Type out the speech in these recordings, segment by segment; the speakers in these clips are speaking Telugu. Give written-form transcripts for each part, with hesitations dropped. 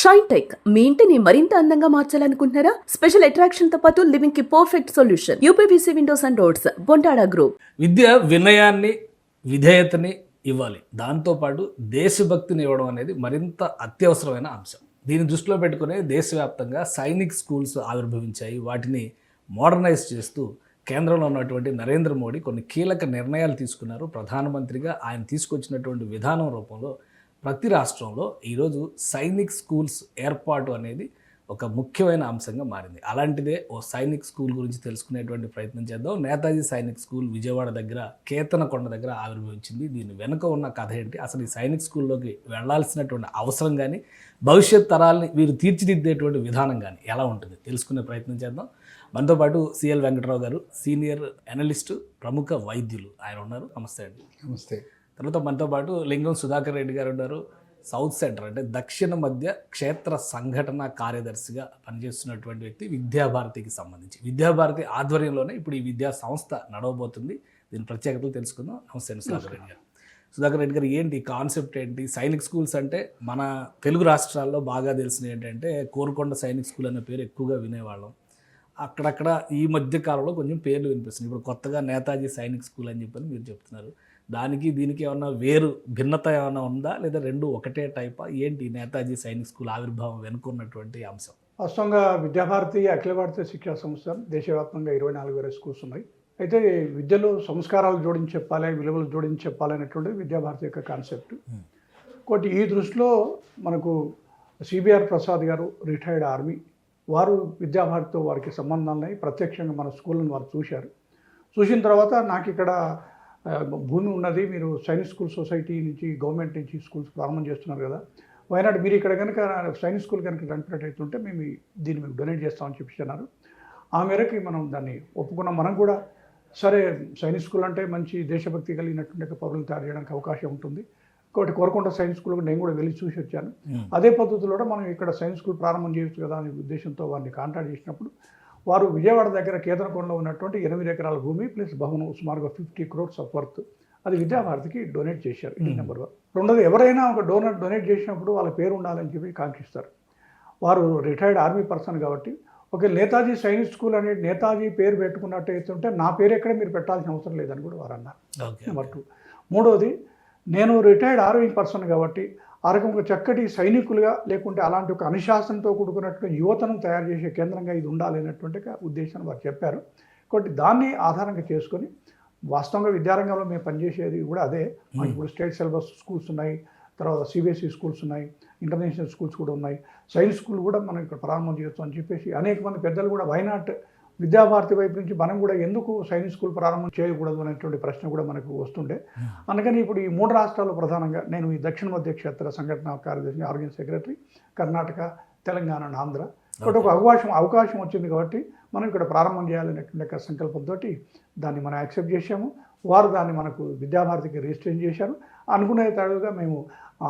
షైన్ టెక్ మీ ఇంటిని మరింత అందంగా మార్చాలనుకుంటున్నారా? స్పెషల్ అట్రాక్షన్ తో పాటు లివింగ్ కి perfect solution. UPVC windows and doors, Bontada group. విద్య వినయాన్ని, విధేయతని ఇవ్వాలి. దాంతోపాటు దేశభక్తిని ఇవ్వడం అనేది మరింత అత్యవసరమైన అంశం. దీన్ని దృష్టిలో పెట్టుకుని దేశవ్యాప్తంగా సైనిక్ స్కూల్స్ ఆవిర్భవించాయి. వాటిని మోడర్నైజ్ చేస్తూ కేంద్రంలో ఉన్నటువంటి నరేంద్ర మోడీ కొన్ని కీలక నిర్ణయాలు తీసుకున్నారు. ప్రధానమంత్రిగా ఆయన తీసుకొచ్చినటువంటి విధానం రూపంలో ప్రతి రాష్ట్రంలో ఈరోజు సైనిక్ స్కూల్స్ ఏర్పాటు అనేది ఒక ముఖ్యమైన అంశంగా మారింది. అలాంటిదే ఓ సైనిక్ స్కూల్ గురించి తెలుసుకునేటువంటి ప్రయత్నం చేద్దాం. నేతాజీ సైనిక్ స్కూల్ విజయవాడ దగ్గర కేతనకొండ దగ్గర ఆవిర్భవించింది. దీని వెనుక ఉన్న కథ ఏంటి, అసలు ఈ సైనిక్ స్కూల్లోకి వెళ్లాల్సినటువంటి అవసరం కానీ, భవిష్యత్ తరాలని వీరు తీర్చిదిద్దేటువంటి విధానం కానీ ఎలా ఉంటుంది తెలుసుకునే ప్రయత్నం చేద్దాం. మనతో పాటు సిఎల్ వెంకటరావు గారు, సీనియర్ అనలిస్టు, ప్రముఖ వైద్యులు, ఆయన ఉన్నారు. నమస్తే అండి. నమస్తే. తర్వాత మనతో పాటు లింగం సుధాకర్ రెడ్డి గారు ఉన్నారు. సౌత్ సెంటర్ అంటే దక్షిణ మధ్య క్షేత్ర సంఘటన కార్యదర్శిగా పనిచేస్తున్నటువంటి వ్యక్తి. విద్యాభారతికి సంబంధించి విద్యాభారతి ఆధ్వర్యంలోనే ఇప్పుడు ఈ విద్యా సంస్థ నడవబోతుంది. దీని ప్రత్యేకతలు తెలుసుకుందాం. నమస్తే అండి సుధాకర్ రెడ్డి గారు. సుధాకర్ రెడ్డి గారు, ఏంటి కాన్సెప్ట్ ఏంటి? సైనిక్ స్కూల్స్ అంటే మన తెలుగు రాష్ట్రాల్లో బాగా తెలిసినవి ఏంటంటే కోరుకొండ సైనిక్ స్కూల్ అనే పేరు ఎక్కువగా వినేవాళ్ళం. అక్కడక్కడ ఈ మధ్య కాలంలో కొంచెం పేర్లు వినిపిస్తున్నాయి. ఇప్పుడు కొత్తగా నేతాజీ సైనిక్ స్కూల్ అని చెప్పని మీరు చెప్తున్నారు. దానికి దీనికి ఏమన్నా వేరు భిన్నత ఏమైనా ఉందా, లేదా రెండు ఒకటే టైపా? ఏంటి నేతాజీ సైనిక్ స్కూల్ ఆవిర్భావం వెనుకున్నటువంటి అంశం? వాస్తవంగా విద్యాభారతి అఖిల భారతీయ శిక్షా సంస్థ దేశవ్యాప్తంగా 24,000 స్కూల్స్ ఉన్నాయి. అయితే విద్యలో సంస్కారాలు జోడించి చెప్పాలి, విలువలు జోడించి చెప్పాలి అనేటువంటిది విద్యాభారతి యొక్క కాన్సెప్ట్. ఒకటి ఈ దృష్టిలో మనకు సిబిఆర్ ప్రసాద్ గారు, రిటైర్డ్ ఆర్మీ, వారు విద్యాభారతితో వారికి సంబంధాలున్నాయి. ప్రత్యక్షంగా మన స్కూళ్ళను వారు చూశారు. చూసిన తర్వాత నాకు ఇక్కడ భూమి ఉన్నది, మీరు సైనిక్ స్కూల్ సొసైటీ నుంచి, గవర్నమెంట్ నుంచి స్కూల్స్ ప్రారంభం చేస్తున్నారు కదా, వైనాడు మీరు ఇక్కడ కనుక సైనిక్ స్కూల్ కనుక నడిపినట్టయితుంటే మేము దీన్ని మీకు డొనేట్ చేస్తామని చెప్పిస్తున్నారు. ఆ మేరకి మనం దాన్ని ఒప్పుకున్నాం. మనం కూడా సరే, సైనిక్ స్కూల్ అంటే మంచి దేశభక్తి కలిగినటువంటి పౌరులు తయారు చేయడానికి అవకాశం ఉంటుంది. ఇంకోటి కోరుకొండ సైనిక్ స్కూల్ నేను కూడా వెళ్ళి చూసి వచ్చాను. అదే పద్ధతిలో మనం ఇక్కడ సైనిక్ స్కూల్ ప్రారంభం చేయొచ్చు కదా అనే ఉద్దేశంతో వారిని కాంటాక్ట్ చేసినప్పుడు వారు విజయవాడ దగ్గర కేతనకొండలో ఉన్నటువంటి 8 ఎకరాల భూమి ప్లస్ భవనం సుమారుగా 50 crores ఆఫ్ వర్త్ అది విద్యాభారతికి డొనేట్ చేశారు. ఇది నెంబర్ 1. రెండోది, ఎవరైనా ఒక డొనేట్ చేసినప్పుడు వాళ్ళ పేరు ఉండాలని చెప్పి కాంక్షిస్తారు. వారు రిటైర్డ్ ఆర్మీ పర్సన్ కాబట్టి ఒక నేతాజీ సైనిక్ స్కూల్ అనేది నేతాజీ పేరు పెట్టుకున్నట్టు అయితే నా పేరు ఎక్కడ మీరు పెట్టాల్సిన అవసరం లేదని కూడా వారు అన్నారు. నెంబర్ 2. మూడోది, నేను రిటైర్డ్ ఆర్మీ పర్సన్ కాబట్టి ఆ రకంగా చక్కటి సైనికులుగా లేకుంటే అలాంటి ఒక అనుశాసనతో కూడుకున్నటువంటి యువతను తయారు చేసే కేంద్రంగా ఇది ఉండాలి అనేటువంటి ఉద్దేశాన్ని వారు చెప్పారు. కాబట్టి దాన్ని ఆధారంగా చేసుకొని వాస్తవంగా విద్యారంగంలో మేము పనిచేసేది కూడా అదే. మాకు ఇప్పుడు స్టేట్ సిలబస్ స్కూల్స్ ఉన్నాయి, తర్వాత సిబిఎస్ఈ స్కూల్స్ ఉన్నాయి, ఇంటర్నేషనల్ స్కూల్స్ కూడా ఉన్నాయి. సైన్స్ స్కూల్ కూడా మనం ఇక్కడ ప్రారంభం చేయొచ్చు అని చెప్పేసి అనేక మంది పెద్దలు కూడా వైనాట్ విద్యాభారతి వైపు నుంచి మనం కూడా ఎందుకు సైనిక్ స్కూల్ ప్రారంభం చేయకూడదు అనేటువంటి ప్రశ్న కూడా మనకు వస్తుండే. అందుకని ఇప్పుడు ఈ 3 రాష్ట్రాల్లో ప్రధానంగా నేను ఈ దక్షిణ మధ్య క్షేత్ర సంఘటన కార్యదర్శి, organise secretary, Karnataka, Telangana and Andhra. కాబట్టి ఒక అవకాశం వచ్చింది కాబట్టి మనం ఇక్కడ ప్రారంభం చేయాలనేటువంటి సంకల్పంతో దాన్ని మనం యాక్సెప్ట్ చేశాము. వారు దాన్ని మనకు విద్యాభారతికి రిజిస్ట్రేషన్ చేశారు. అనుకునే తడుగా మేము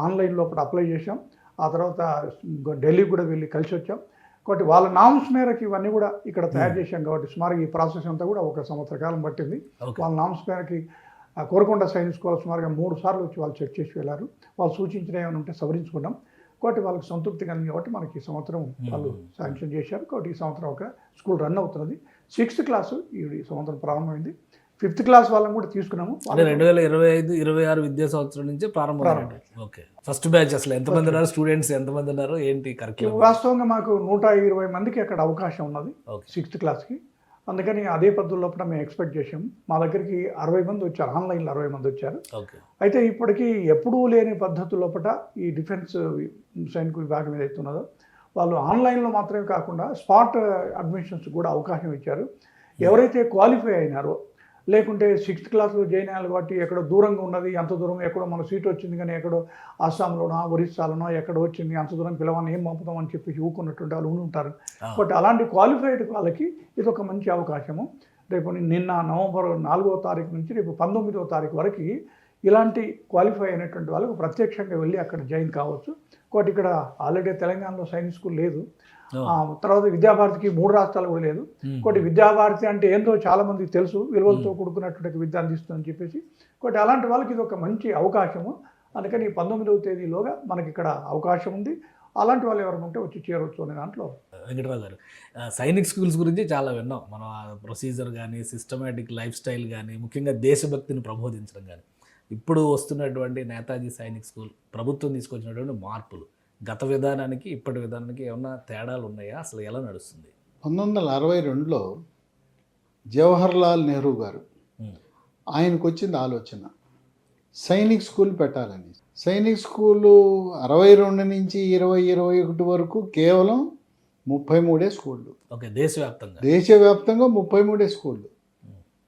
ఆన్లైన్ లోపల అప్లై చేశాం. ఆ తర్వాత ఢిల్లీకి కూడా వెళ్ళి కలిసి వచ్చాం. కాబట్టి వాళ్ళ నామ్స్ మేరకు ఇవన్నీ కూడా ఇక్కడ తయారు చేశాం. కాబట్టి సుమారుగా ఈ ప్రాసెస్ అంతా కూడా 1 సంవత్సర కాలం పట్టింది. వాళ్ళ నామ్స్ మేరకి కోరుకొండ సైన్స్ స్కూల్ సుమారుగా 3 సార్లు వచ్చి వాళ్ళు చెక్ చేసి వెళ్ళారు. వాళ్ళు సూచించిన ఏమైనా ఉంటే సవరించుకున్నాం. కాబట్టి వాళ్ళకి సంతృప్తి కలిగింది కాబట్టి మనకి ఈ సంవత్సరం వాళ్ళు శాంక్షన్ చేశారు. కాబట్టి ఈ సంవత్సరం ఒక స్కూల్ రన్ అవుతున్నది. 6th క్లాసు ఈ సంవత్సరం ప్రారంభమైంది. 5th క్లాస్ వాళ్ళని కూడా తీసుకున్నాము. 2025-26 విద్యా సంవత్సరం నుంచి ప్రారంభం. ఓకే, ఫస్ట్ బ్యాచ్ అసలు ఎంతమంది ఉన్నారు? స్టూడెంట్స్ ఎంతమంది ఉన్నారు? ఏంటి కరిక్యులం? వాస్తవంగా మాకు 120 మందికి అక్కడ అవకాశం ఉన్నది 6th క్లాస్కి. అందుకని అదే పద్ధతి లోపల మేము ఎక్స్పెక్ట్ చేసాము. మా దగ్గరికి 60 మంది వచ్చారు, ఆన్లైన్లో 60 మంది వచ్చారు. అయితే ఇప్పటికీ ఎప్పుడూ లేని పద్ధతి లోపల ఈ డిఫెన్స్ సైనిక విభాగం ఏదైతే ఉన్నదో వాళ్ళు ఆన్లైన్లో మాత్రమే కాకుండా స్పాట్ అడ్మిషన్స్ కూడా అవకాశం ఇచ్చారు. ఎవరైతే క్వాలిఫై అయినారో లేకుంటే 6th క్లాస్లో జాయిన్ అయ్యాలి కాబట్టి ఎక్కడో దూరంగా ఉన్నది, అంత దూరం ఎక్కడో మన సీట్ వచ్చింది కానీ ఎక్కడో అస్సాంలోనో ఒరిస్సాలోనో ఎక్కడో వచ్చింది, అంత దూరం పిలవని ఏం పంపుతాం అని చెప్పేసి ఊకున్నటువంటి వాళ్ళు ఉంటారు. బట్ అలాంటి క్వాలిఫైడ్ వాళ్ళకి ఇది ఒక మంచి అవకాశము. రేపు నిన్న నవంబర్ 4వ తారీఖు నుంచి రేపు 19వ తారీఖు వరకు ఇలాంటి క్వాలిఫై అయినటువంటి వాళ్ళకు ప్రత్యక్షంగా వెళ్ళి అక్కడ జాయిన్ కావచ్చు. కాబట్టి ఇక్కడ ఆల్రెడీ తెలంగాణలో సైనిక్ స్కూల్ లేదు. తర్వాత విద్యాభారతికి 3 రాష్ట్రాలు కూడా లేదు. కాబట్టి విద్యాభారతి అంటే ఏంటో చాలా మందికి తెలుసు, విలువలతో కూడుకున్నటువంటి విద్య అందిస్తుందని చెప్పేసి. కాబట్టి అలాంటి వాళ్ళకి ఇది ఒక మంచి అవకాశము. అందుకని 19వ తేదీలోగా మనకి ఇక్కడ అవకాశం ఉంది. అలాంటి వాళ్ళు ఎవరైనా ఉంటే వచ్చి చేరవచ్చు అనే దాంట్లో వెంకటరావు గారు, సైనిక్ స్కూల్స్ గురించి చాలా విన్నాం మనం. ప్రొసీజర్ కానీ, సిస్టమేటిక్ లైఫ్ స్టైల్ కానీ, ముఖ్యంగా దేశభక్తిని ప్రబోధించడం కానీ. ఇప్పుడు వస్తున్నటువంటి నేతాజీ సైనిక్ స్కూల్ ప్రభుత్వం తీసుకొచ్చినటువంటి మార్పులు గత విధానానికి ఇప్పటి విధానానికి ఏమన్నా తేడాలు ఉన్నాయా? అసలు ఎలా నడుస్తుంది? 1962లో జవహర్లాల్ నెహ్రూ గారు ఆయనకు వచ్చింది ఆలోచన సైనిక్ స్కూల్ పెట్టాలని. సైనిక్ స్కూలు 62 నుంచి 2021 వరకు కేవలం 33 స్కూళ్ళు. ఓకే, దేశవ్యాప్తంగా దేశవ్యాప్తంగా 33 స్కూళ్ళు.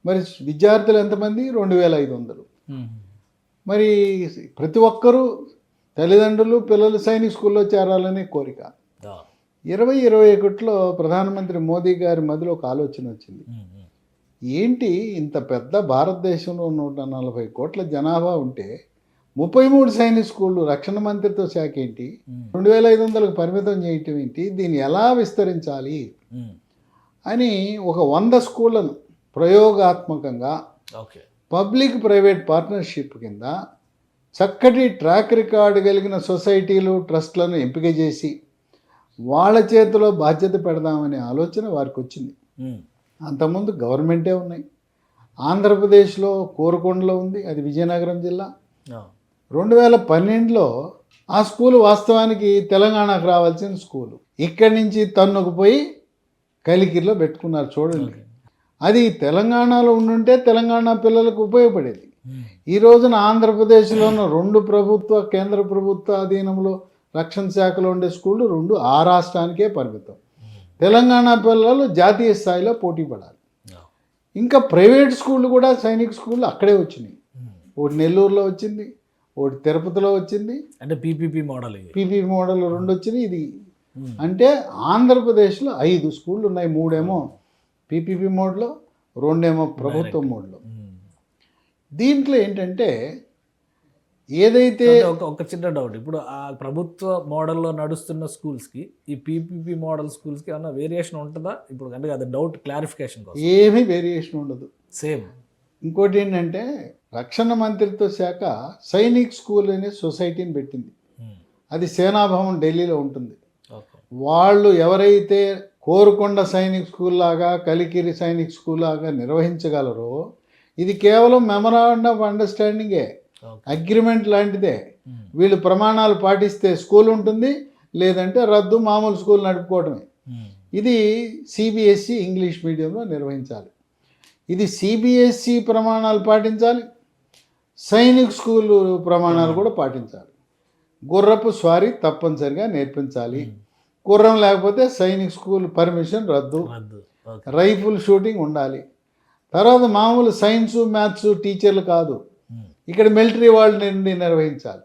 మరి విద్యార్థులు ఎంతమంది? 2500. మరి ప్రతి ఒక్కరూ తల్లిదండ్రులు పిల్లలు సైనిక్ స్కూల్లో చేరాలనే కోరిక. 2021లో ప్రధానమంత్రి మోదీ గారి మధ్యలో ఒక ఆలోచన వచ్చింది. ఏంటి ఇంత పెద్ద భారతదేశంలో 140 కోట్ల జనాభా ఉంటే 33 సైనిక్ స్కూళ్ళు, రక్షణ మంత్రిత్వ శాఖ ఏంటి 2500కు పరిమితం చేయటం ఏంటి, దీన్ని ఎలా విస్తరించాలి అని ఒక 100 స్కూళ్ళను ప్రయోగాత్మకంగా పబ్లిక్ ప్రైవేట్ పార్ట్నర్షిప్ కింద చక్కటి ట్రాక్ రికార్డు కలిగిన సొసైటీలు ట్రస్ట్లను ఎంపిక చేసి వాళ్ళ చేతిలో బాధ్యత పెడదామనే ఆలోచన వారికి వచ్చింది. అంతకుముందు గవర్నమెంటే ఉన్నాయి. ఆంధ్రప్రదేశ్లో కోరుకొండలో ఉంది, అది విజయనగరం జిల్లా. 2012లో ఆ స్కూలు వాస్తవానికి తెలంగాణకు రావాల్సిన స్కూలు ఇక్కడి నుంచి తన్నుకు పోయి కలికిరిలో పెట్టుకున్నారు. చూడండి, అది తెలంగాణలో ఉండుంటే తెలంగాణ పిల్లలకు ఉపయోగపడేది. ఈ రోజున ఆంధ్రప్రదేశ్లో ఉన్న 2 ప్రభుత్వ కేంద్ర ప్రభుత్వ అధీనంలో రక్షణ శాఖలో ఉండే స్కూళ్ళు 2 ఆ రాష్ట్రానికే పరిమితం. తెలంగాణ పిల్లలు జాతీయ స్థాయిలో పోటీ పడాలి. ఇంకా ప్రైవేట్ స్కూళ్ళు కూడా సైనిక్ స్కూళ్ళు అక్కడే వచ్చినాయి. ఒకటి నెల్లూరులో వచ్చింది, ఒకటి తిరుపతిలో వచ్చింది. అంటే పీపీపీ మోడల్ 2 వచ్చినాయి. ఇది అంటే ఆంధ్రప్రదేశ్లో 5 స్కూళ్ళు ఉన్నాయి. 3 ఏమో పీపీపీ మోడ్లో, 2 ఏమో ప్రభుత్వ మోడ్లో. దీంట్లో ఏంటంటే ఏదైతే ఒక చిన్న డౌట్, ఇప్పుడు ఆ ప్రభుత్వ మోడల్లో నడుస్తున్న స్కూల్స్కి ఈ పీపీపీ మోడల్ స్కూల్స్కి ఏమన్నా వేరియేషన్ ఉంటుందా? ఇప్పుడు అంటే అది డౌట్ క్లారిఫికేషన్ కోసం. ఏమీ వేరియేషన్ ఉండదు, సేమ్. ఇంకోటి ఏంటంటే రక్షణ మంత్రిత్వ శాఖ సైనిక్ స్కూల్ అనే సొసైటీని పెట్టింది. అది సేనాభవన్ ఢిల్లీలో ఉంటుంది. వాళ్ళు ఎవరైతే కోరుకొండ సైనిక్ స్కూల్ లాగా కలికిరి సైనిక్ స్కూల్ లాగా నిర్వహించగలరో, ఇది కేవలం మెమరాండం ఆఫ్ అండర్స్టాండింగే, అగ్రిమెంట్ లాంటిదే. వీళ్ళు ప్రమాణాలు పాటిస్తే స్కూల్ ఉంటుంది, లేదంటే రద్దు, మామూలు స్కూల్ నడుపుకోవటమే. ఇది సిబిఎస్ఈ ఇంగ్లీష్ మీడియంలో నిర్వహించాలి. ఇది సిబిఎస్ఈ ప్రమాణాలు పాటించాలి, సైనిక్ స్కూల్ ప్రమాణాలు కూడా పాటించాలి. గుర్రపు స్వారీ తప్పనిసరిగా నేర్పించాలి. గుర్రం లేకపోతే సైనిక్ స్కూల్ పర్మిషన్ రద్దు. రైఫిల్ షూటింగ్ ఉండాలి. తర్వాత మామూలు సైన్సు మ్యాథ్స్ టీచర్లు కాదు, ఇక్కడ మిలిటరీ వాళ్ళు నుండి నిర్వహించాలి.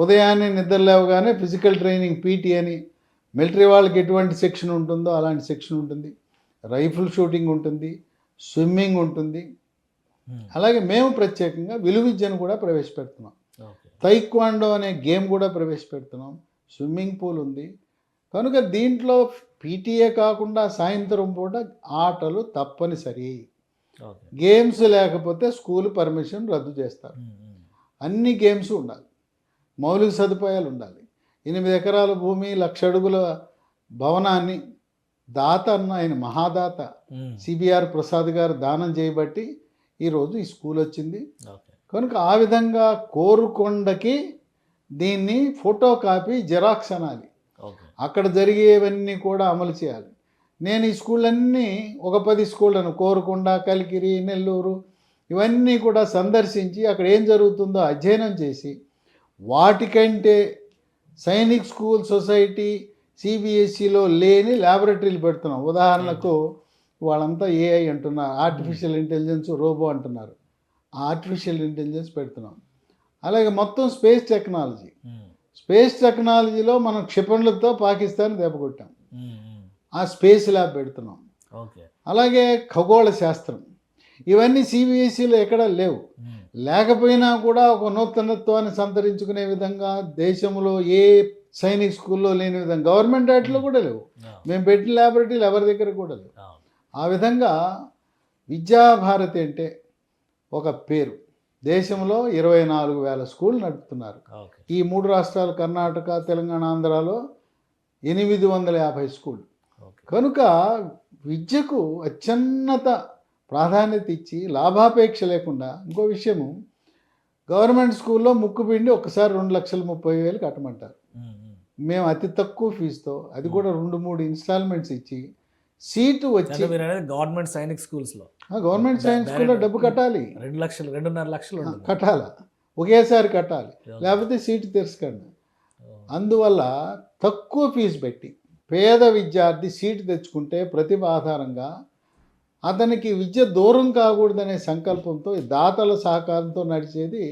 ఉదయాన్నే నిద్ర లేవగానే ఫిజికల్ ట్రైనింగ్ పీటీ అని, మిలిటరీ వాళ్ళకి ఎటువంటి సెక్షన్ ఉంటుందో అలాంటి సెక్షన్ ఉంటుంది. రైఫిల్ షూటింగ్ ఉంటుంది, స్విమ్మింగ్ ఉంటుంది. అలాగే మేము ప్రత్యేకంగా విలువిద్యను కూడా ప్రవేశపెడుతున్నాం. తైక్వాండో అనే గేమ్ కూడా ప్రవేశపెడుతున్నాం. స్విమ్మింగ్ పూల్ ఉంది. కనుక దీంట్లో పీటీఏ కాకుండా సాయంత్రం పూట ఆటలు తప్పనిసరి. గేమ్స్ లేకపోతే స్కూల్ పర్మిషన్ రద్దు చేస్తారు. అన్ని గేమ్స్ ఉండాలి, మౌలిక సదుపాయాలు ఉండాలి. 8 ఎకరాల భూమి, 1,00,000 అడుగుల భవనాన్ని దాత అన్న ఆయన మహాదాత సిబిఆర్ ప్రసాద్ గారు దానం చేయబట్టి ఈరోజు ఈ స్కూల్ వచ్చింది. కనుక ఆ విధంగా కోరుకొండకి దీన్ని ఫోటో కాపీ జెరాక్స్ అనాలి. అక్కడ జరిగేవన్నీ కూడా అమలు చేయాలి. నేను ఈ స్కూళ్ళన్నీ ఒక 10 స్కూళ్ళను కోరుకొండ, కలికిరి, నెల్లూరు ఇవన్నీ కూడా సందర్శించి అక్కడ ఏం జరుగుతుందో అధ్యయనం చేసి వాటికంటే సైనిక్ స్కూల్ సొసైటీ సిబిఎస్ఈలో లేని ల్యాబొరేటరీలు పెడుతున్నాం. ఉదాహరణకు వాళ్ళంతా ఏఐ అంటున్నారు, ఆర్టిఫిషియల్ ఇంటెలిజెన్స్, రోబో అంటున్నారు. ఆర్టిఫిషియల్ ఇంటెలిజెన్స్ పెడుతున్నాం. అలాగే మొత్తం స్పేస్ టెక్నాలజీ. స్పేస్ టెక్నాలజీలో మనం క్షిపణులతో పాకిస్తాన్ దెబ్బకొట్టాం. ఆ స్పేస్ ల్యాబ్ పెడుతున్నాం. అలాగే ఖగోళ శాస్త్రం, ఇవన్నీ సిబిఎస్ఈలో ఎక్కడ లేవు. లేకపోయినా కూడా ఒక నూతనత్వాన్ని సంతరించుకునే విధంగా దేశంలో ఏ సైనిక్ స్కూల్లో లేని విధంగా గవర్నమెంట్ వాటిలో కూడా లేవు. మేము పెట్టిన ల్యాబొరేటరీలు ఎవరి దగ్గర కూడా లేవు. ఆ విధంగా విద్యాభారతి అంటే ఒక పేరు. దేశంలో 24,000 స్కూళ్ళు నడుపుతున్నారు. ఈ 3 రాష్ట్రాలు కర్ణాటక, తెలంగాణ, ఆంధ్రాలో 850 స్కూల్. ఓకే. కనుక విద్యకు అత్యున్నత ప్రాధాన్యత ఇచ్చి లాభాపేక్ష లేకుండా, ఇంకో విషయము, గవర్నమెంట్ స్కూల్లో ముక్కుపిండి ఒకసారి 2,30,000 కట్టమంటారు. మేము అతి తక్కువ ఫీజుతో, అది కూడా 2-3 ఇన్స్టాల్మెంట్స్ ఇచ్చి సీటు వచ్చి, అంటే మీరు అనేది గవర్నమెంట్ సైనిక్ స్కూల్స్లో గవర్నమెంట్ సైన్స్ స్కూల్లో డబ్బు కట్టాలి, 2 లక్షలు 2.5 లక్షలు ఉంటుంది. కట్టాలా, ఒకేసారి కట్టాలి, లేకపోతే సీటు తెరచకండి. అందువల్ల తక్కువ ఫీజు పెట్టి పేద విద్యార్థి సీటు తెచ్చుకుంటే ప్రతిభ ఆధారంగా అతనికి విద్య దూరం కాకూడదనే సంకల్పంతో ఈ దాతల సహకారంతో నడిచేది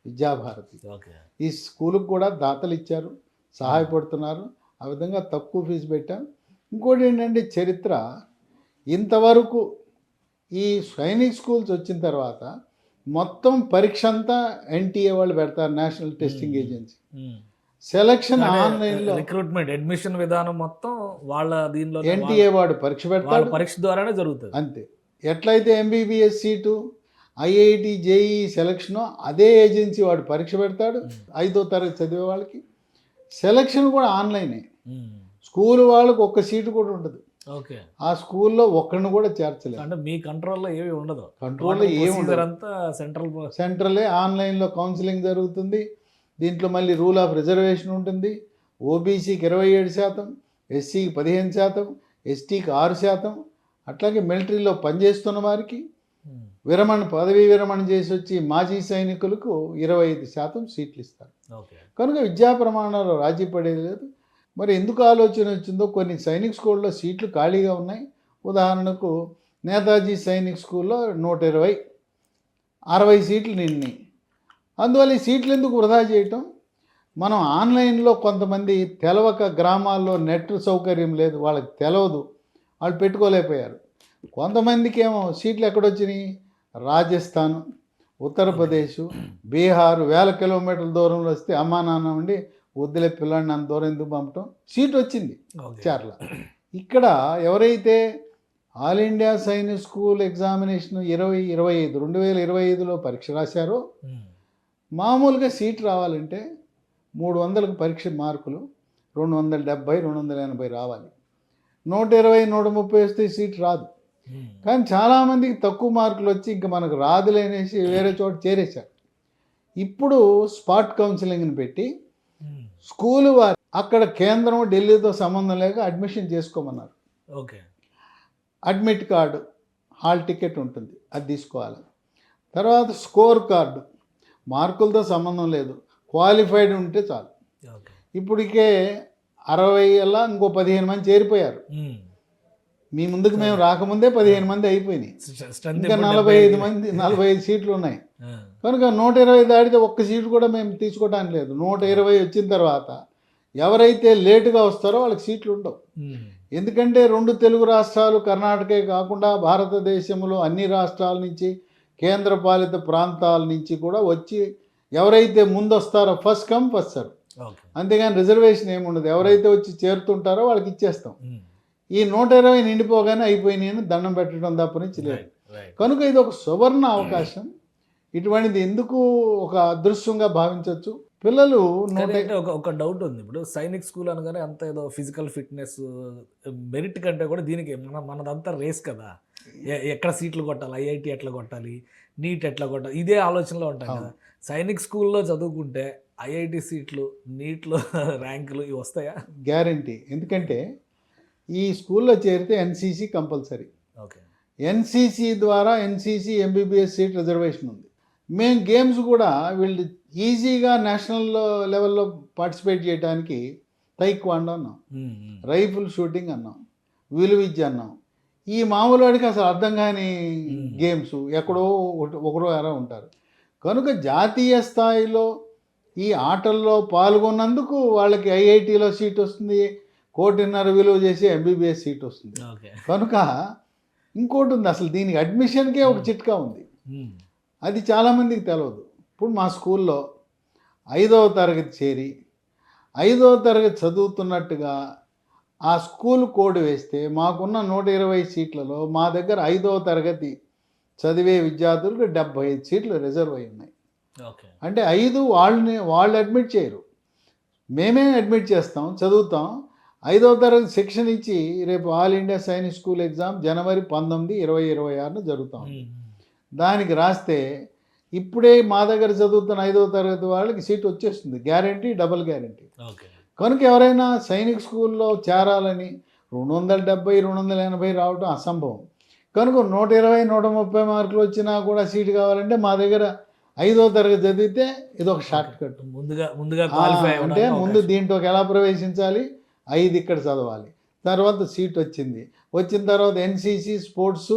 విద్యాభారతి. ఓకే. ఈ స్కూలుకు కూడా దాతలు ఇచ్చారు, సహాయపడుతున్నారు. ఆ విధంగా తక్కువ ఫీజు పెట్టాం. ఇంకోటి ఏంటంటే చరిత్ర, ఇంతవరకు ఈ సైనిక్ స్కూల్స్ వచ్చిన తర్వాత మొత్తం పరీక్ష అంతా ఎన్టీఏ వాళ్ళు పెడతారు, నేషనల్ టెస్టింగ్ ఏజెన్సీ. సెలక్షన్ ఆన్లైన్లో, రిక్రూట్మెంట్ అడ్మిషన్ విధానం మొత్తం వాళ్ళ దీనిలో ఎన్టీఏ వాడు పరీక్ష పెడతాడు, పరీక్ష ద్వారానే జరుగుతుంది. అంతే. ఎట్లయితే MBBS seat, IIT, JEE selection అదే ఏజెన్సీ వాడు పరీక్ష పెడతాడు. 5వ తరగతి చదివే వాళ్ళకి సెలక్షన్ కూడా ఆన్లైనే. స్కూల్ వాళ్ళకి ఒక్క సీటు కూడా ఉండదు. ఓకే. ఆ స్కూల్లో ఒక్కడిని కూడా చేర్చలేదు. అంటే మీ కంట్రోల్లో ఏమి ఉండదు, కంట్రోల్లో ఏముండదు, అంతా సెంట్రలే. ఆన్లైన్లో కౌన్సిలింగ్ జరుగుతుంది. దీంట్లో మళ్ళీ రూల్ ఆఫ్ రిజర్వేషన్ ఉంటుంది. ఓబీసీకి 27%, ఎస్సీకి 15%, ఎస్టీకి 6%. అట్లాగే మిలిటరీలో పనిచేస్తున్న వారికి పదవీ విరమణ చేసి వచ్చి మాజీ సైనికులకు 25% సీట్లు ఇస్తారు. కనుక విద్యా ప్రమాణాలు రాజీ పడేది లేదు. మరి ఎందుకు ఆలోచన వచ్చిందో, కొన్ని సైనిక్ స్కూల్లో సీట్లు ఖాళీగా ఉన్నాయి. ఉదాహరణకు నేతాజీ సైనిక్ స్కూల్లో 120, 60 సీట్లు నిన్నాయి. అందువల్ల ఈ సీట్లు ఎందుకు వృధా చేయటం? మనం ఆన్లైన్లో కొంతమంది తెలవక, గ్రామాల్లో నెట్ సౌకర్యం లేదు, వాళ్ళకి తెలవదు, వాళ్ళు పెట్టుకోలేకపోయారు. కొంతమందికి ఏమో సీట్లు ఎక్కడొచ్చినాయి, రాజస్థాన్, ఉత్తరప్రదేశ్, బీహార్, 1000 కిలోమీటర్ల దూరంలో వస్తే అమ్మా నాన్న ఉండి వద్దులే పిల్లాడిని అంత దూరం ఎందుకు పంపటం, సీట్ వచ్చింది చర్ల. ఇక్కడ ఎవరైతే all India Sainik school examination 2025లో పరీక్ష రాశారో, మామూలుగా సీట్ రావాలంటే 300కు పరీక్ష మార్కులు 270, 280 రావాలి. 120, 130 వస్తే సీట్ రాదు. కానీ చాలామందికి తక్కువ మార్కులు వచ్చి ఇంకా మనకు రాదులేనేసి వేరే చోట చేరేశారు. ఇప్పుడు స్పాట్ కౌన్సిలింగ్ని పెట్టి స్కూలు వారి అక్కడ కేంద్రం ఢిల్లీతో సంబంధం లేక అడ్మిషన్ చేసుకోమన్నారు. Okay. Admit card, hall ticket ఉంటుంది, అది తీసుకోవాలి. తర్వాత స్కోర్ కార్డు, మార్కులతో సంబంధం లేదు, క్వాలిఫైడ్ ఉంటే చాలు. ఇప్పటికే 60 అలా ఇంకో 15 మంది చేరిపోయారు. మీ ముందుకు మేము రాకముందే 15 మంది అయిపోయినాయి. ఇంకా 45 సీట్లు ఉన్నాయి. కనుక 120 దాటితే ఒక్క సీటు కూడా మేము తీసుకోవడానికి లేదు. 120 వచ్చిన తర్వాత ఎవరైతే లేటుగా వస్తారో వాళ్ళకి సీట్లు ఉండవు. ఎందుకంటే 2 తెలుగు రాష్ట్రాలు, కర్ణాటకే కాకుండా భారతదేశంలో అన్ని రాష్ట్రాల నుంచి, కేంద్రపాలిత ప్రాంతాల నుంచి కూడా వచ్చి ఎవరైతే ముందు వస్తారో ఫస్ట్ కమ్ ఫస్ట్ సర్వ్. అంతేగాని రిజర్వేషన్ ఏముండదు. ఎవరైతే వచ్చి చేరుతుంటారో వాళ్ళకి ఇచ్చేస్తాం. ఈ 120 నిండిపోగానే అయిపోయినాయి అని దండం పెట్టడం తప్ప నుంచి లేదు. కనుక ఇది ఒక సువర్ణ అవకాశం. ఇటువంటిది ఎందుకు ఒక అదృశ్యంగా భావించవచ్చు. పిల్లలు ఒక డౌట్ ఉంది. ఇప్పుడు సైనిక్ స్కూల్ అనగానే అంత ఏదో ఫిజికల్ ఫిట్నెస్ మెరిట్ కంటే కూడా దీనికి మనదంతా రేస్ కదా, ఎక్కడ సీట్లు కొట్టాలి, ఐఐటి ఎట్లా కొట్టాలి, నీట్ ఎట్లా కొట్టాలి, ఇదే ఆలోచనలో ఉంటాం కదా. సైనిక్ స్కూల్లో చదువుకుంటే ఐఐటి సీట్లు, నీట్లో ర్యాంకులు ఇవి వస్తాయా? గ్యారంటీ. ఎందుకంటే ఈ స్కూల్లో చేరితే ఎన్సీసీ కంపల్సరీ. ఓకే. ఎన్సీసీ ద్వారా ఎన్సీసీ ఎంబీబీఎస్ సీట్ రిజర్వేషన్ ఉంది. మేము గేమ్స్ కూడా వీళ్ళు ఈజీగా నేషనల్ లెవెల్లో పార్టిసిపేట్ చేయడానికి తైక్వాండో అన్నాం, రైఫిల్ షూటింగ్ అన్నాం, విలువిద్య అన్నాం. ఈ మామూలు వాడికి అసలు అర్థం కాని గేమ్స్ ఎక్కడో ఒకరో ఎరా ఉంటారు. కనుక జాతీయ స్థాయిలో ఈ ఆటల్లో పాల్గొన్నందుకు వాళ్ళకి ఐఐటీలో సీట్ వస్తుంది, 1,50,00,000 విలువ చేసి ఎంబీబీఎస్ సీట్ వస్తుంది. కనుక ఇంకోటి ఉంది, అసలు దీనికి అడ్మిషన్కే ఒక చిట్కా ఉంది. అది చాలామందికి తెలియదు. ఇప్పుడు మా స్కూల్లో 5వ తరగతి చేరి 5వ తరగతి చదువుతున్నట్టుగా ఆ స్కూల్ కోడ్ వేస్తే మాకున్న 120 సీట్లలో మా దగ్గర 5వ తరగతి చదివే విద్యార్థులకు 75 సీట్లు రిజర్వ్ అయి ఉన్నాయి. అంటే 5 వాళ్ళు అడ్మిట్ చేయరు, మేమే అడ్మిట్ చేస్తాం, చదువుతాం. 5వ తరగతి శిక్షణ ఇచ్చి రేపు all India Sainik school exam జనవరి 19, 2026 జరుగుతాం. దానికి రాస్తే ఇప్పుడే మా దగ్గర చదువుతున్న 5వ తరగతి వాళ్ళకి సీట్ వచ్చేస్తుంది, గ్యారంటీ, డబుల్ గ్యారంటీ. కనుక ఎవరైనా సైనిక్ స్కూల్లో చేరాలని 270, 280 రావడం అసంభవం. కనుక 120, 130 మార్కులు వచ్చినా కూడా సీటు కావాలంటే మా దగ్గర 5వ తరగతి చదివితే ఇది ఒక షార్ట్ కట్. ముందుగా అంటే ముందు దీంట్లోకి ఎలా ప్రవేశించాలి, 5 ఇక్కడ చదవాలి, తర్వాత సీట్ వచ్చింది. వచ్చిన తర్వాత ఎన్సీసీ, స్పోర్ట్స్,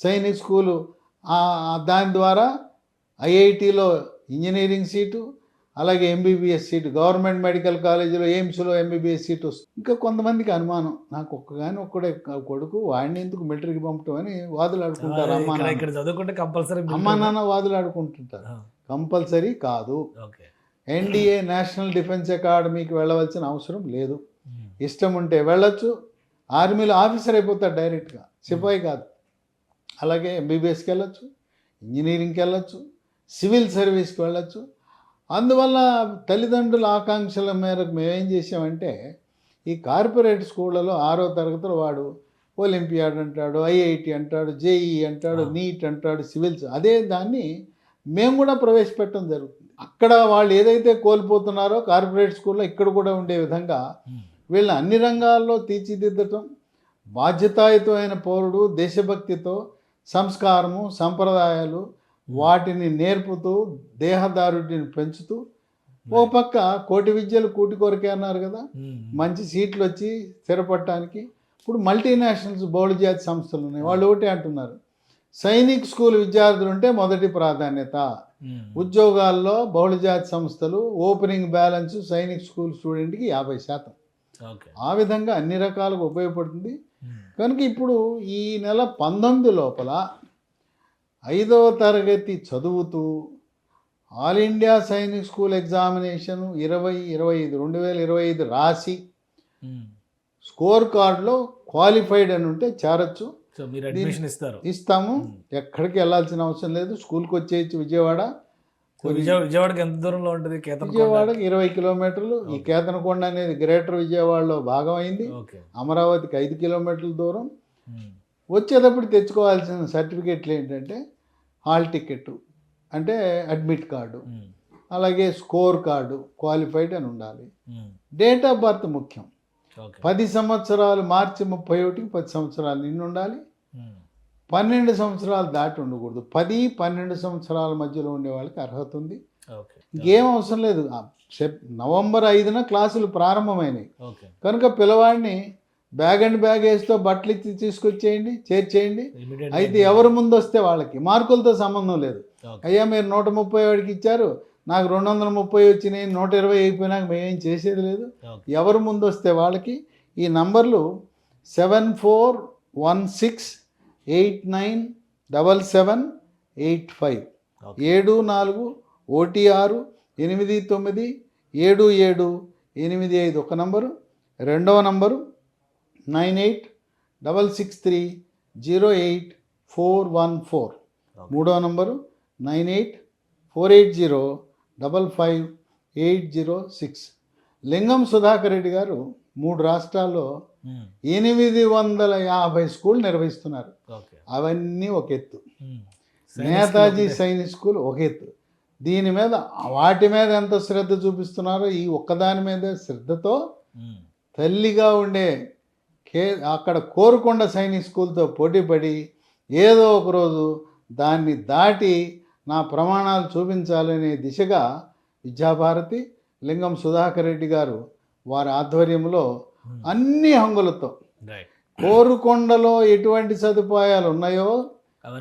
సైనిక్ స్కూలు, దాని ద్వారా ఐఐటిలో ఇంజనీరింగ్ సీటు, అలాగే ఎంబీబీఎస్ సీటు, గవర్నమెంట్ మెడికల్ కాలేజీలో ఎయిమ్స్లో ఎంబీబీఎస్ సీటు వస్తుంది. ఇంకా కొంతమందికి అనుమానం, నాకు ఒక్కడే కొడుకు, వాడిని ఎందుకు మిలిటరీకి పంపటం అని వాదులు ఆడుకుంటారు. అమ్మా నాన్న వాదులు ఆడుకుంటుంటారు. కంపల్సరీ కాదు. ఎన్డీఏ నేషనల్ డిఫెన్స్ అకాడమీకి వెళ్ళవలసిన అవసరం లేదు. ఇష్టం ఉంటే వెళ్ళొచ్చు, ఆర్మీలో ఆఫీసర్ అయిపోతాడు డైరెక్ట్గా, సిపాయి కాదు. అలాగే ఎంబీబీఎస్కి వెళ్ళొచ్చు, ఇంజనీరింగ్కి వెళ్ళొచ్చు, సివిల్ సర్వీస్కి వెళ్ళొచ్చు. అందువల్ల తల్లిదండ్రుల ఆకాంక్షల మేరకు మేమేం చేసామంటే, ఈ కార్పొరేట్ స్కూళ్ళలో 6వ తరగతిలో వాడు ఒలింపియాడ్ అంటాడు, ఐఐటి అంటాడు, జేఈ అంటాడు, నీట్ అంటాడు, సివిల్స్, అదే దాన్ని మేము కూడా ప్రవేశపెట్టడం జరుగుతుంది. అక్కడ వాళ్ళు ఏదైతే కోల్పోతున్నారో కార్పొరేట్ స్కూల్లో ఇక్కడ కూడా ఉండే విధంగా వీళ్ళని అన్ని రంగాల్లో తీర్చిదిద్దటం, బాధ్యతాయుతమైన పౌరుడు, దేశభక్తితో, సంస్కారము, సంప్రదాయాలు వాటిని నేర్పుతూ, దేహదారుడిని పెంచుతూ, ఓ పక్క కోటి విద్యలు కూటి కొరకే అన్నారు కదా, మంచి సీట్లు వచ్చి స్థిరపడటానికి. ఇప్పుడు మల్టీనేషనల్స్ బహుళజాతి సంస్థలు ఉన్నాయి, వాళ్ళు ఒకటే అంటున్నారు, సైనిక్ స్కూల్ విద్యార్థులు ఉంటే మొదటి ప్రాధాన్యత, ఉద్యోగాల్లో బహుళజాతి సంస్థలు, ఓపెనింగ్ బ్యాలెన్స్ సైనిక్ స్కూల్ స్టూడెంట్కి 50%. ఆ విధంగా అన్ని రకాలుగా ఉపయోగపడుతుంది. కనుక ఇప్పుడు ఈ నెల 19 లోపల 5వ తరగతి చదువుతూ all India Sainik school examination 2025 రాసి స్కోర్ కార్డులో క్వాలిఫైడ్ అని ఉంటే చేరచ్చు. ఇస్తాము, ఎక్కడికి వెళ్ళాల్సిన అవసరం లేదు, స్కూల్కి వచ్చేయచ్చు. విజయవాడకి ఎంత దూరంలో ఉంటుంది? విజయవాడకి 20 కిలోమీటర్లు. ఈ కేతనకొండ అనేది గ్రేటర్ విజయవాడలో భాగం అయింది. అమరావతికి 5 కిలోమీటర్ల దూరం. వచ్చేటప్పుడు తెచ్చుకోవాల్సిన సర్టిఫికేట్లు ఏంటంటే హాల్ టికెట్, అంటే అడ్మిట్ కార్డు, అలాగే స్కోర్ కార్డు, క్వాలిఫైడ్ అని ఉండాలి. డేట్ ఆఫ్ బర్త్ ముఖ్యం. 10 సంవత్సరాలు, మార్చి 31కి 10 సంవత్సరాలు నిండి ఉండాలి. 12 సంవత్సరాలు దాటి ఉండకూడదు. 10-12 సంవత్సరాల మధ్యలో ఉండే వాళ్ళకి అర్హత ఉంది. ఇంకేం అవసరం లేదు. నవంబర్ 5న క్లాసులు ప్రారంభమైనాయి కనుక పిల్లవాడిని బ్యాగ్ అండ్ బ్యాగ్ వేస్తూ బట్టలు ఇచ్చి తీసుకొచ్చేయండి, చేర్చేయండి. అయితే ఎవరు ముందు వస్తే వాళ్ళకి మార్కులతో సంబంధం లేదు. అయ్యా మీరు 130 వాడికి ఇచ్చారు, నాకు 230 వచ్చినాయి, 120 అయిపోయినాక మేమేం చేసేది లేదు. ఎవరు ముందు వస్తే వాళ్ళకి. ఈ నంబర్లు 7416897785 7416897785 ఒక నంబరు. రెండవ నంబరు 9866308414. మూడవ నంబరు 9848055806. లింగం సుధాకర్ రెడ్డి గారు 3 రాష్ట్రాల్లో 850 స్కూల్ నిర్వహిస్తున్నారు. అవన్నీ ఒక ఎత్తు. నేతాజీ సైనిక్ స్కూల్ ఒక ఎత్తు. దీని మీద వాటి మీద ఎంత శ్రద్ధ చూపిస్తున్నారో ఈ ఒక్కదాని మీద శ్రద్ధతో తల్లిగా ఉండే అక్కడ కోరుకొండ సైనిక్ స్కూల్తో పోటీపడి ఏదో ఒకరోజు దాన్ని దాటి నా ప్రమాణాలు చూపించాలనే దిశగా విద్యాభారతి, లింగం సుధాకర్ రెడ్డి గారు వారి ఆధ్వర్యంలో అన్ని హంగులతో కోరుకొండలో ఎటువంటి సదుపాయాలు ఉన్నాయో,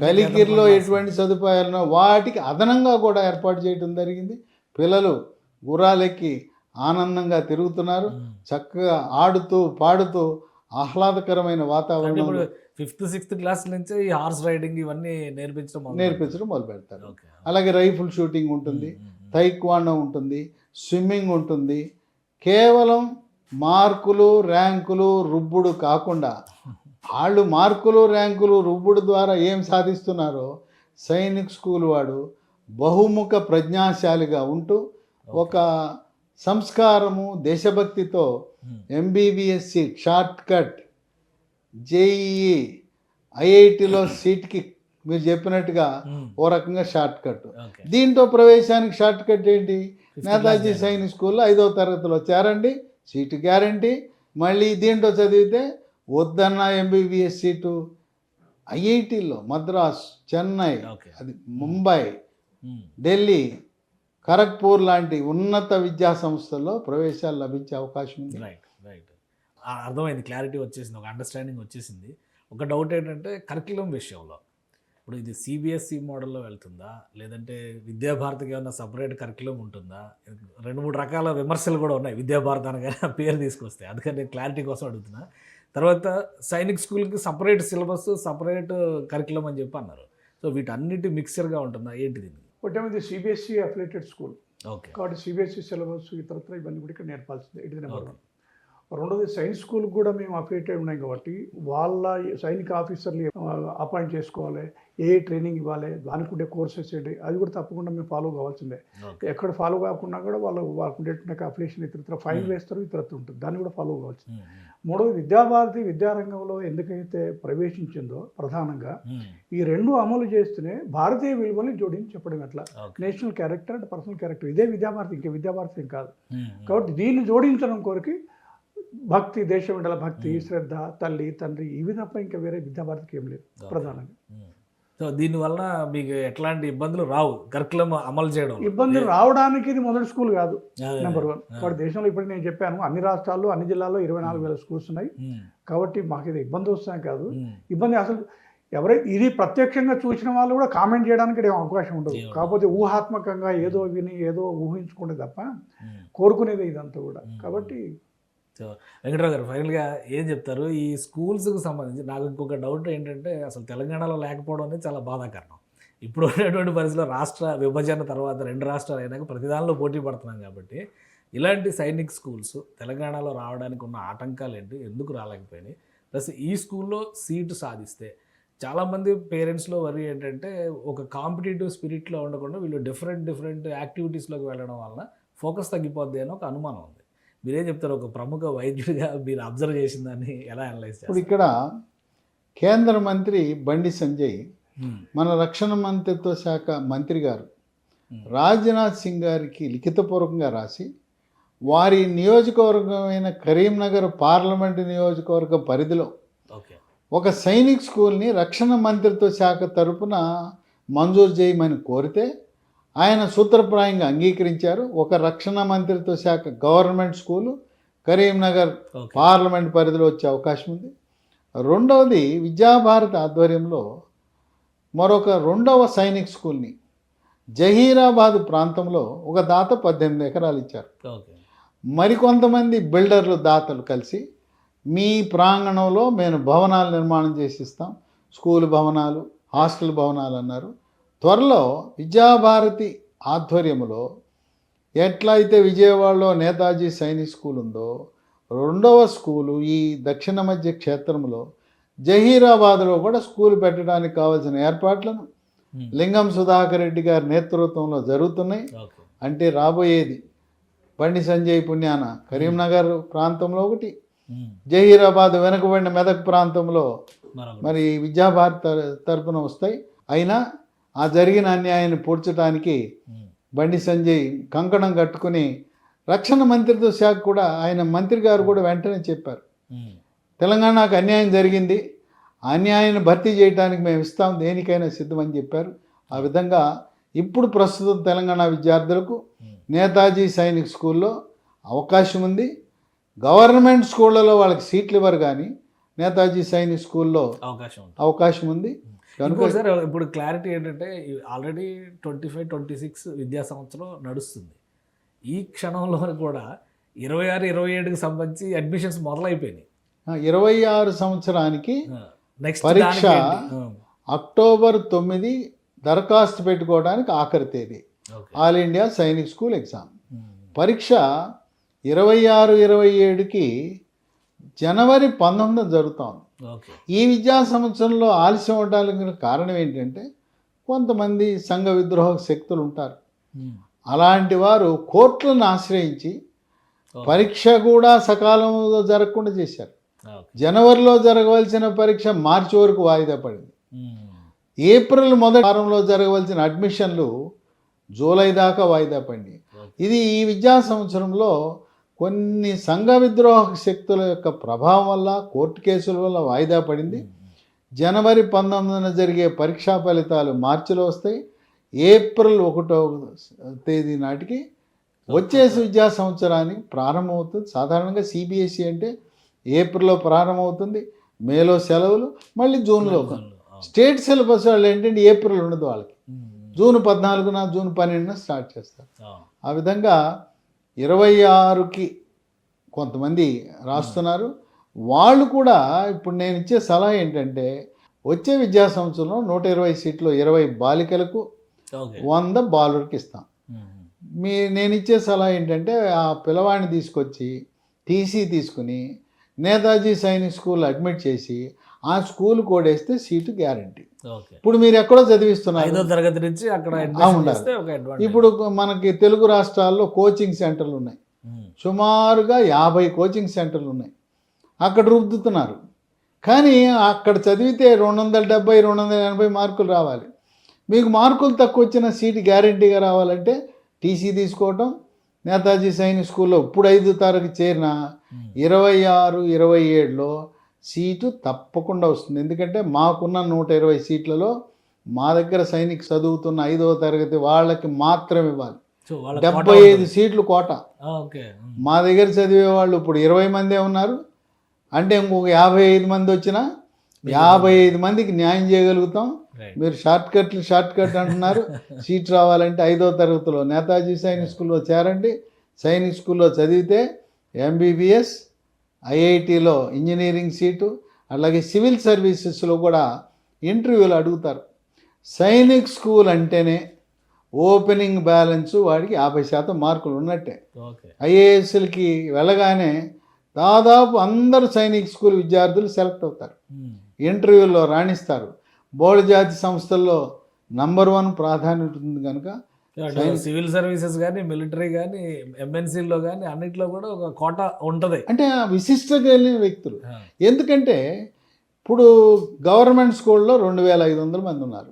కలికిరిలో ఎటువంటి సదుపాయాలు ఉన్నాయో వాటికి అదనంగా కూడా ఏర్పాటు చేయడం జరిగింది. పిల్లలు గుర్రాలెక్కి ఆనందంగా తిరుగుతున్నారు, చక్కగా ఆడుతూ పాడుతూ ఆహ్లాదకరమైన వాతావరణం. 5th, 6th క్లాస్ నుంచి ఈ హార్స్ రైడింగ్ ఇవన్నీ నేర్పించడం మొదలు పెడతారు. అలాగే రైఫిల్ షూటింగ్ ఉంటుంది, తైక్వాండో ఉంటుంది, స్విమ్మింగ్ ఉంటుంది. కేవలం మార్కులు ర్యాంకులు రుబ్బుడు కాకుండా వాళ్ళు మార్కులు ర్యాంకులు రుబ్బుడు ద్వారా ఏం సాధిస్తున్నారో సైనిక్ స్కూల్ వాడు బహుముఖ ప్రజ్ఞాశాలిగా ఉంటూ ఒక సంస్కారము దేశభక్తితో MBBS seat short cut, JEE, ఐఐటిలో సీట్కి మీరు చెప్పినట్టుగా ఓ రకంగా షార్ట్ కట్. ఓకే. దీంట్లో ప్రవేశానికి షార్ట్ కట్ ఏంటి? నేతాజీ సైనిక్ స్కూల్లో 5వ తరగతిలో చేరండి, సీటు గ్యారంటీ. మళ్ళీ దీంట్లో చదివితే వద్దన్న ఎంబీబీఎస్ సీటు ఐఐటీలో మద్రాస్, చెన్నై, ఓకే. అది ముంబై, ఢిల్లీ, ఖరగ్పూర్ లాంటి ఉన్నత విద్యా సంస్థల్లో ప్రవేశాలు లభించే అవకాశం ఉంది. రైట్ రైట్ అర్థమైంది, క్లారిటీ వచ్చేసింది, ఒక అండర్స్టాండింగ్ వచ్చేసింది. ఒక డౌట్ ఏంటంటే కరిక్యులం విషయంలో ఇప్పుడు ఇది సిబిఎస్ఈ మోడల్లో వెళ్తుందా, లేదంటే విద్యాభారతికి ఏమన్నా సపరేట్ కరిక్యులం ఉంటుందా? 2-3 రకాల విమర్శలు కూడా ఉన్నాయి విద్యాభారతి అనగానే పేరు తీసుకొస్తే, అందుకని నేను క్లారిటీ కోసం అడుగుతున్నా. తర్వాత సైనిక్ స్కూల్కి సపరేట్ సిలబస్, సపరేట్ కరిక్యులం అని చెప్పి అన్నారు. సో వీటన్నిటి మిక్సర్గా ఉంటుందా ఏంటిది? ఒకటేమైంది సిబిఎస్ఈ అఫిలియేటెడ్ స్కూల్ ఓకే. కాబట్టి సిబిఎస్ఈ సిలబస్ ఇతరత్ర ఇవన్నీ కూడా ఇక్కడ నేర్పాల్సిందే. ఇది నెంబర్ 1. రెండోది సైన్స్ స్కూల్ కూడా మేము అఫిలియేటెడ్ ఉన్నాయి కాబట్టి వాళ్ళ సైనిక ఆఫీసర్లు అపాయింట్ చేసుకోవాలి, ఏ ట్రైనింగ్ ఇవ్వాలి, దానికి ఉండే కోర్సెస్ ఏంటి, అది కూడా తప్పకుండా మేము ఫాలో కావాల్సిందే. ఎక్కడ ఫాలో కాకుండా కూడా వాళ్ళకు ఉండేటువంటి అఫిలియేషన్ ఇతరత్ర ఫైన్ వేస్తారు, ఇతరత్ర ఉంటుంది, దాన్ని కూడా ఫాలో కావాల్సిందే. మూడోది విద్యాభారతి విద్యారంగంలో ఎందుకైతే ప్రవేశించిందో ప్రధానంగా ఈ 2 అమలు చేస్తేనే భారతీయ విలువల్ని జోడించి చెప్పడం ఎట్లా, national character and personal character, ఇదే విద్యాభారతి, ఇంకా విద్యాభారతి ఏం కాదు. కాబట్టి దీన్ని జోడించడం కొరకు భక్తి, దేశం విడల భక్తి, శ్రద్ధ, తల్లి తండ్రి, ఇవి తప్ప ఇంకా వేరే విద్యాభారతికి ఏం లేదు ప్రధానంగా. సో దీనివల్ల మీకు ఎట్లాంటి ఇబ్బందులు రావు కరికులం అమలు చేయడం? ఇబ్బందులు రావడానికి ఇది మొదటి స్కూల్ కాదు, నెంబర్ 1. కాబట్టి దేశంలో ఇప్పుడు నేను చెప్పాను అన్ని రాష్ట్రాల్లో అన్ని జిల్లాల్లో 24,000 స్కూల్స్ ఉన్నాయి. కాబట్టి మాకు ఇది ఇబ్బంది వస్తాయి కాదు, ఇబ్బంది అసలు ఎవరైతే ఇది ప్రత్యక్షంగా చూసిన వాళ్ళు కూడా కామెంట్ చేయడానికి ఏం అవకాశం ఉండదు. కాకపోతే ఊహాత్మకంగా ఏదో విని ఏదో ఊహించుకుంటే తప్ప కోరుకునేది ఇదంతా కూడా. కాబట్టి సో వెంకటరావు గారు ఫైనల్గా ఏం చెప్తారు ఈ స్కూల్స్కి సంబంధించి? నాకు ఇంకొక డౌట్ ఏంటంటే అసలు తెలంగాణలో లేకపోవడం అనేది చాలా బాధాకరణం. ఇప్పుడు ఉన్నటువంటి పరిస్థితిలో రాష్ట్ర విభజన తర్వాత 2 రాష్ట్రాలు అయినాక ప్రతిదానిలో పోటీ పడుతున్నాం కాబట్టి ఇలాంటి సైనిక్ స్కూల్స్ తెలంగాణలో రావడానికి ఉన్న ఆటంకాలు ఏంటి, ఎందుకు రాలేకపోయినాయి? ప్లస్ ఈ స్కూల్లో సీటు సాధిస్తే చాలామంది పేరెంట్స్లో వరి ఏంటంటే ఒక కాంపిటేటివ్ స్పిరిట్లో ఉండకుండా వీళ్ళు డిఫరెంట్ యాక్టివిటీస్లోకి వెళ్ళడం వలన ఫోకస్ తగ్గిపోద్ది అని ఒక అనుమానం ఉంది. మీరేం చెప్తారు? ఒక ప్రముఖ వైద్యుడిగా మీరు అబ్జర్వ్ చేసిన దాన్ని ఎలా అనలైజ్ చేస్తారు? ఇప్పుడు ఇక్కడ కేంద్ర మంత్రి బండి సంజయ్, మన రక్షణ మంత్రిత్వ శాఖ మంత్రి గారు రాజ్నాథ్ సింగ్ గారికి లిఖితపూర్వకంగా రాసి వారి నియోజకవర్గమైన కరీంనగర్ పార్లమెంటు నియోజకవర్గ పరిధిలో ఒక సైనిక్ స్కూల్ని రక్షణ మంత్రిత్వ శాఖ తరపున మంజూరు చేయమని కోరితే ఆయన సూత్రప్రాయంగా అంగీకరించారు. ఒక రక్షణ మంత్రిత్వ శాఖ గవర్నమెంట్ స్కూలు కరీంనగర్ పార్లమెంట్ పరిధిలో వచ్చే అవకాశం ఉంది. రెండవది విద్యాభారతి ఆధ్వర్యంలో మరొక 2వ సైనిక్ స్కూల్ని జహీరాబాద్ ప్రాంతంలో ఒక దాత 18 ఎకరాలు ఇచ్చారు. మరికొంతమంది బిల్డర్లు, దాతలు కలిసి మీ ప్రాంగణంలో మేము భవనాలు నిర్మాణం చేసిస్తాం, స్కూల్ భవనాలు, హాస్టల్ భవనాలు అన్నారు. త్వరలో విద్యాభారతి ఆధ్వర్యంలో ఎట్లయితే విజయవాడలో నేతాజీ సైనిక్ స్కూల్ ఉందో 2వ స్కూలు ఈ దక్షిణ మధ్య క్షేత్రంలో జహీరాబాద్లో కూడా స్కూల్ పెట్టడానికి కావాల్సిన ఏర్పాట్లను లింగం సుధాకర్ రెడ్డి గారి నేతృత్వంలో జరుగుతున్నాయి. అంటే రాబోయేది బండి సంజయ్ పుణ్యాన కరీంనగర్ ప్రాంతంలో ఒకటి, జహీరాబాద్ వెనుకబడిన మెదక్ ప్రాంతంలో మరి విద్యాభారతి తరపున వస్తాయి. అయినా ఆ జరిగిన అన్యాయాన్ని పూడ్చడానికి బండి సంజయ్ కంకణం కట్టుకుని రక్షణ మంత్రిత్వ శాఖ కూడా ఆయన మంత్రి గారు కూడా వెంటనే చెప్పారు, తెలంగాణకు అన్యాయం జరిగింది, అన్యాయాన్ని భర్తీ చేయడానికి మేము ఇస్తాం, దేనికైనా సిద్ధమని చెప్పారు. ఆ విధంగా ఇప్పుడు ప్రస్తుతం తెలంగాణ విద్యార్థులకు నేతాజీ సైనిక్ స్కూల్లో అవకాశం ఉంది. గవర్నమెంట్ స్కూళ్ళలో వాళ్ళకి సీట్లు ఇవ్వరు, కానీ నేతాజీ సైనిక్ స్కూల్లో అవకాశం ఉంది. సార్ ఇప్పుడు క్లారిటీ ఏంటంటే ఆల్రెడీ 25-26 విద్యా సంవత్సరం నడుస్తుంది. ఈ క్షణంలో కూడా 26-27కి సంబంధించి అడ్మిషన్స్ మొదలైపోయినాయి. 26 సంవత్సరానికి పరీక్ష అక్టోబర్ 9 దరఖాస్తు పెట్టుకోవడానికి ఆఖరి తేదీ. All India Sainik school exam పరీక్ష 26-27కి జనవరి 19 జరుగుతోంది. ఈ విద్యా సంవత్సరంలో ఆలస్యం అవడానికి కారణం ఏంటంటే కొంతమంది సంఘ విద్రోహ శక్తులు ఉంటారు. అలాంటి వారు కోర్టులను ఆశ్రయించి పరీక్ష కూడా సకాలంలో జరగకుండా చేశారు. ఓకే. జనవరిలో జరగవలసిన పరీక్ష మార్చి వరకు వాయిదా పడింది. ఏప్రిల్ మొదటి వారంలో జరగవలసిన అడ్మిషన్లు జూలై దాకా వాయిదా పడింది. ఇది ఈ విద్యా సంవత్సరంలో కొన్ని సంఘ విద్రోహ శక్తుల యొక్క ప్రభావం వల్ల, కోర్టు కేసుల వల్ల వాయిదా పడింది. జనవరి 19న జరిగే పరీక్షా ఫలితాలు మార్చిలో వస్తాయి. ఏప్రిల్ 1వ తేదీ నాటికి వచ్చే విద్యా సంవత్సరానికి ప్రారంభమవుతుంది. సాధారణంగా సిబిఎస్ఈ అంటే ఏప్రిల్లో ప్రారంభమవుతుంది, మేలో సెలవులు, మళ్ళీ జూన్లో. స్టేట్ సిలబస్ వాళ్ళు ఏంటంటే ఏప్రిల్ ఉండదు వాళ్ళకి, జూన్ 14న జూన్ 12న స్టార్ట్ చేస్తారు. ఆ విధంగా 26కి కొంతమంది రాస్తున్నారు. వాళ్ళు కూడా ఇప్పుడు నేను ఇచ్చే సలహా ఏంటంటే వచ్చే విద్యా సంవత్సరంలో 120 సీట్లు 20 బాలికలకు 100 బాలురికి ఇస్తాం. నేను ఇచ్చే సలహా ఏంటంటే ఆ పిల్లవాడిని తీసుకొచ్చి టీసీ తీసుకుని నేతాజీ సైనిక్ స్కూల్ అడ్మిట్ చేసి ఆ స్కూల్ కోడేస్తే సీటు గ్యారంటీ. ఇప్పుడు మీరు ఎక్కడో చదివిస్తున్నారు, 5వ తరగతి నుంచి అక్కడ ఇప్పుడు మనకి తెలుగు రాష్ట్రాల్లో కోచింగ్ సెంటర్లు ఉన్నాయి, సుమారుగా 50 కోచింగ్ సెంటర్లు ఉన్నాయి. అక్కడ రుద్దుతున్నారు. కానీ అక్కడ చదివితే 270, 280 మార్కులు రావాలి. మీకు మార్కులు తక్కువ వచ్చిన సీటు గ్యారంటీగా రావాలంటే టీసీ తీసుకోవటం. నేతాజీ సైనిక్ స్కూల్లో ఇప్పుడు 5వ తరగతి చేరిన 26, 27లో సీటు తప్పకుండా వస్తుంది. ఎందుకంటే మాకున్న 120 సీట్లలో మా దగ్గర సైనిక్ చదువుతున్న 5వ తరగతి వాళ్ళకి మాత్రం ఇవ్వాలి. 75 సీట్లు కోట. మా దగ్గర చదివే వాళ్ళు ఇప్పుడు 20 మందే ఉన్నారు. అంటే ఇంకొక 55 మంది వచ్చినా 55 మందికి న్యాయం చేయగలుగుతాం. మీరు షార్ట్ కట్ అంటున్నారు. సీట్ రావాలంటే 5వ తరగతిలో నేతాజీ సైనిక్ స్కూల్లో చేరండి. సైనిక్ స్కూల్లో చదివితే ఎంబీబీఎస్, ఐఐటిలో ఇంజనీరింగ్ సీటు, అలాగే సివిల్ సర్వీసెస్లో కూడా ఇంటర్వ్యూలు అడుగుతారు. సైనిక్ స్కూల్ అంటేనే ఓపెనింగ్ బ్యాలెన్స్ వాడికి 50% మార్కులు ఉన్నట్టే. ఐఏఎస్లకి వెళ్ళగానే దాదాపు అందరు సైనిక్ స్కూల్ విద్యార్థులు సెలెక్ట్ అవుతారు, ఇంటర్వ్యూల్లో రాణిస్తారు. బహుళ జాతి సంస్థల్లో నంబర్ 1 ప్రాధాన్యత ఉంది కనుక సివిల్ సర్వీసెస్ కానీ, మిలిటరీ కానీ, ఎంఎన్సీలో కానీ అన్నిట్లో కూడా ఒక కోట ఉంటుంది. అంటే విశిష్ట కలిగిన వ్యక్తులు. ఎందుకంటే ఇప్పుడు గవర్నమెంట్ స్కూల్లో 2500 మంది ఉన్నారు,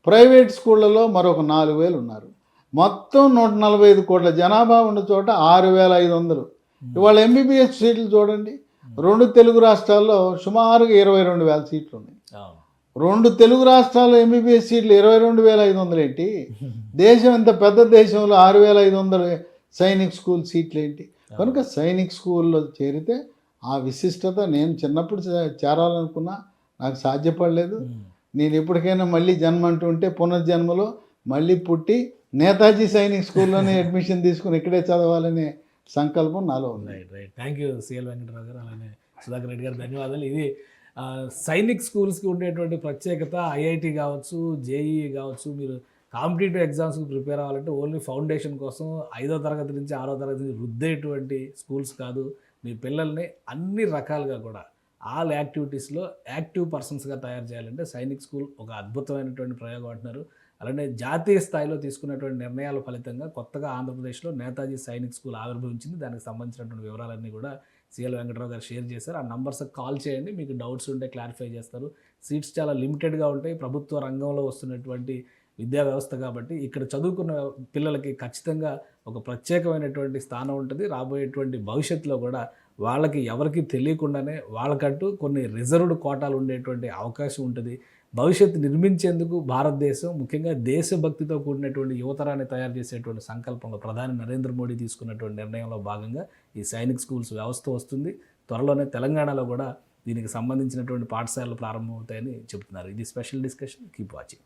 ప్రైవేట్ స్కూళ్ళలో మరొక 4000 ఉన్నారు. మొత్తం 145 కోట్ల జనాభా ఉన్న చోట 6500. ఇవాళ ఎంబీబీఎస్ సీట్లు చూడండి, 2 తెలుగు రాష్ట్రాల్లో సుమారుగా 22,000 సీట్లు ఉన్నాయి. 2 తెలుగు రాష్ట్రాల్లో ఎంబీబీఎస్ సీట్లు 22,500 ఏంటి? దేశం ఇంత పెద్ద దేశంలో 6,500 సైనిక్ స్కూల్ సీట్లు ఏంటి? కనుక సైనిక్ స్కూల్లో చేరితే ఆ విశిష్టత, నేను చిన్నప్పుడు చేరాలనుకున్నా, నాకు సాధ్యపడలేదు. నేను ఎప్పటికైనా మళ్ళీ జన్మ అంటూ ఉంటే పునర్జన్మలో మళ్ళీ పుట్టి నేతాజీ సైనిక్ స్కూల్లోనే అడ్మిషన్ తీసుకుని ఇక్కడే చదవాలనే సంకల్పం నాలో ఉంది. Right. Thank you CL Venkatarao గారు, అలానే సుధాకర్ రెడ్డి గారు, ధన్యవాదాలు. ఇది సైనిక్ స్కూల్స్కి ఉండేటువంటి ప్రత్యేకత. ఐఐటి కావచ్చు, జేఈ కావచ్చు, మీరు కాంపిటేటివ్ ఎగ్జామ్స్కి ప్రిపేర్ అవ్వాలంటే ఓన్లీ ఫౌండేషన్ కోసం 5వ తరగతి నుంచి 6వ తరగతి నుంచి రుద్దేటువంటి స్కూల్స్ కాదు. మీ పిల్లల్ని అన్ని రకాలుగా కూడా ఆల్ యాక్టివిటీస్లో యాక్టివ్ పర్సన్స్గా తయారు చేయాలంటే సైనిక్ స్కూల్ ఒక అద్భుతమైనటువంటి ప్రయోగం అంటున్నారు. అలానే జాతీయ స్థాయిలో తీసుకున్నటువంటి నిర్ణయాల ఫలితంగా కొత్తగా ఆంధ్రప్రదేశ్లో నేతాజీ సైనిక్ స్కూల్ ఆవిర్భవించింది. దానికి సంబంధించినటువంటి వివరాలన్నీ కూడా సిఎల్ వెంకటరావు గారు షేర్ చేశారు. ఆ నంబర్స్కి కాల్ చేయండి, మీకు డౌట్స్ ఉంటే క్లారిఫై చేస్తారు. సీట్స్ చాలా లిమిటెడ్గా ఉంటాయి. ప్రభుత్వ రంగంలో వస్తున్నటువంటి విద్యా వ్యవస్థ కాబట్టి ఇక్కడ చదువుకున్న పిల్లలకి ఖచ్చితంగా ఒక ప్రత్యేకమైనటువంటి స్థానం ఉంటుంది. రాబోయేటువంటి భవిష్యత్తులో కూడా వాళ్ళకి ఎవరికి తెలియకుండానే వాళ్ళకంటూ కొన్ని రిజర్వ్డ్ కోటాలు ఉండేటువంటి అవకాశం ఉంటుంది. భవిష్యత్తు నిర్మించేందుకు భారతదేశం ముఖ్యంగా దేశభక్తితో కూడినటువంటి యువతరాన్ని తయారు చేసేటువంటి సంకల్పంలో ప్రధాని నరేంద్ర మోడీ తీసుకున్నటువంటి నిర్ణయంలో భాగంగా ఈ సైనిక్ స్కూల్స్ వ్యవస్థ వస్తుంది. త్వరలోనే తెలంగాణలో కూడా దీనికి సంబంధించినటువంటి పాఠశాలలు ప్రారంభమవుతాయని చెబుతున్నారు. ఇది స్పెషల్ డిస్కషన్. Keep watching.